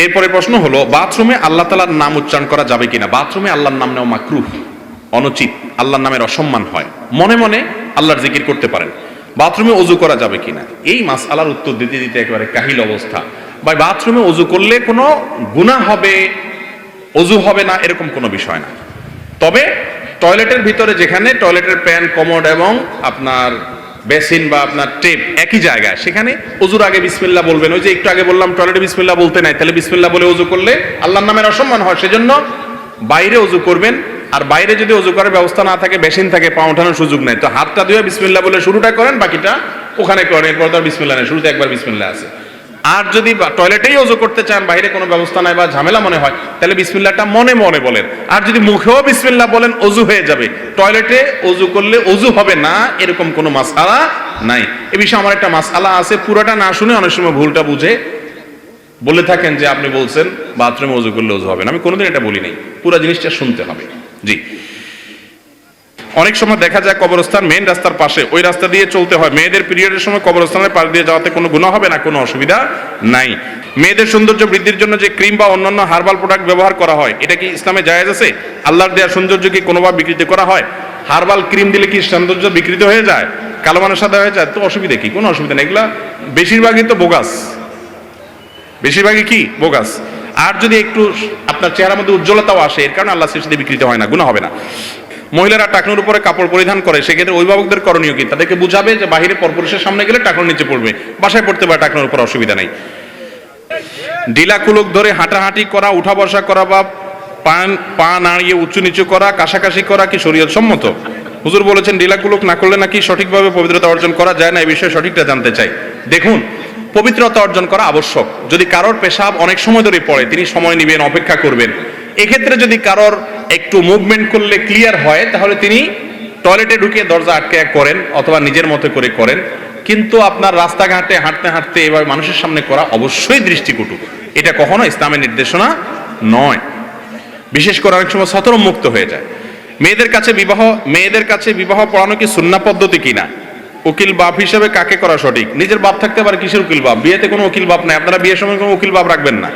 এরপরে প্রশ্ন হলো, বাথরুমে আল্লাহ তাআলার নাম উচ্চারণ করা যাবে কিনা? বাথরুমে আল্লাহর নাম নেওয়া মাকরুহ, অনুচিত, আল্লাহর নামের অসম্মান হয়। মনে মনে আল্লাহর জিকির করতে পারেন। বাথরুমে ওযু করা যাবে কিনা, এই মাসআলার উত্তর দিতে দিতে একেবারে কাহিল অবস্থা। ভাই, বাথরুমে ওযু করলে কোনো গুনাহ হবে, ওযু হবে না, এরকম কোনো বিষয় না। তবে টয়লেটের ভিতরে, যেখানে টয়লেটের প্যান, কমোড এবং আপনার বেসিন বা আপনার টেপ একই জায়গায়, সেখানে ওযুর আগে বিসমিল্লাহ বলবেন। ওই যে একটু আগে বললাম টয়লেটে বিসমিল্লাহ বলতে নাই, তাহলে বিসমিল্লাহ বলে ওযু করলে আল্লাহর নামের অসম্মান হয়, সেজন্য বাইরে ওযু করবেন। আর বাইরে যদি ওযু করার ব্যবস্থা না থাকে, বেসিন থাকে, পা ওঠানোর সুযোগ নেই, তো হাতটা ধুয়ে বিসমিল্লাহ বলে শুরুটা করেন, বাকিটা ওখানে করেন। এরপর তো বিসমিল্লাহ নেই, শুরুতে একবার বিসমিল্লাহ আছে। আর যদি টয়লেটেই ওযু করতে চান, বাইরে কোনো ব্যবস্থা নাই বা ঝামেলা মনে হয়, তাহলে বিসমিল্লাহটা মনে মনে বলেন। আর যদি মুখেও বিসমিল্লাহ বলেন, ওযু হয়ে যাবে। টয়লেটে ওযু করলে ওযু হবে না, এরকম কোনো মাসআলা নাই। এই বিষয়ে আমার একটা মাসআলা আছে, পুরোটা না শুনে অনেক সময় ভুলটা বুঝে বলে থাকেন যে আপনি বলছেন বাথরুমে ওযু করলে ওযু হবে না। আমি কোনোদিন এটা বলি নাই, পুরো জিনিসটা শুনতে হবে। জি, অনেক সময় দেখা যায় কবরস্থান মেইন রাস্তার পাশে, ওই রাস্তা দিয়ে চলতে হয়। মেয়েদের পিরিয়ডের সময় কবরস্থানের পাশ দিয়ে যাওয়াতে কোনো গুনাহ হবে না, কোনো অসুবিধা নাই। মেয়েদের সৌন্দর্য বৃদ্ধির জন্য যে ক্রিম বা অন্যান্য হার্বাল প্রোডাক্ট ব্যবহার করা হয়, এটা কি ইসলামে জায়েজ আছে? আল্লাহর দেয়া সৌন্দর্য কি কোনোভাবে বিকৃত করা হয়? হার্বাল ক্রিম দিলে কি সৌন্দর্য বিকৃত হয়ে যায়, কালো মানুষ সাদা হয়ে যায়? তো অসুবিধা কি? কোনো অসুবিধা নেই। এগুলা বেশিরভাগই তো বোগাস, বেশিরভাগই কি বোগাস। আর যদি একটু আপনার চেহারার মধ্যে উজ্জ্বলতাও আসে, এর কারণে আল্লাহ সৃষ্টিতে বিকৃত হয় না, গুনাহ হবে না। মহিলারা টাকনুর উপরে কাপড় পরিধান করে, সেক্ষেত্রে অভিভাবকদের করণীয় কি? তাদেরকে বুঝাবে যে বাহিরে পরপুরুষের সামনে গেলে টাকনুর নিচে পড়বে, বাসায় পড়তে পারে টাকনুর উপর, অসুবিধা নেই। ঢিলা কুলুক ধরে হাঁটাহাঁটি করা, উঠা বসা করা বা পা নাড়িয়ে উঁচু নিচু করা, কাশাকাশি করা কি শরীয়ত সম্মত? হুজুর বলেছেন ঢিলা কুলুক না করলে নাকি সঠিকভাবে পবিত্রতা অর্জন করা যায় না। এই বিষয়ে সঠিকটা জানতে চাই। দেখুন, পবিত্রতা অর্জন করা আবশ্যক। যদি কারোর পেশাব অনেক সময় ধরে পড়ে, তিনি সময় নেবেন, অপেক্ষা করবেন। এক্ষেত্রে যদি কারোর একটু মুভমেন্ট করলে ক্লিয়ার হয়, তাহলে তিনি টয়লেটে ঢুকে দরজা আটকে করেন অথবা নিজের মতো করে করেন। কিন্তু আপনার রাস্তাঘাটে হাঁটতে হাঁটতে এভাবে মানুষের সামনে করা অবশ্যই দৃষ্টিকটু। এটা কখনো ইসলামের নির্দেশনা নয়। বিশেষ করে অনেক সময় সতর মুক্ত হয়ে যায়। মেয়েদের কাছে বিবাহ পড়ানো কি সুন্নাহ পদ্ধতি কিনা? উকিল বাপ হিসেবে কাকে করা সঠিক? নিজের বাপ থাকতে পারে, কিসের উকিল বাপ? বিয়েতে কোনো উকিল বাপ নাই, আপনারা বিয়ের সময় কোনো উকিল বাপ রাখবেন না।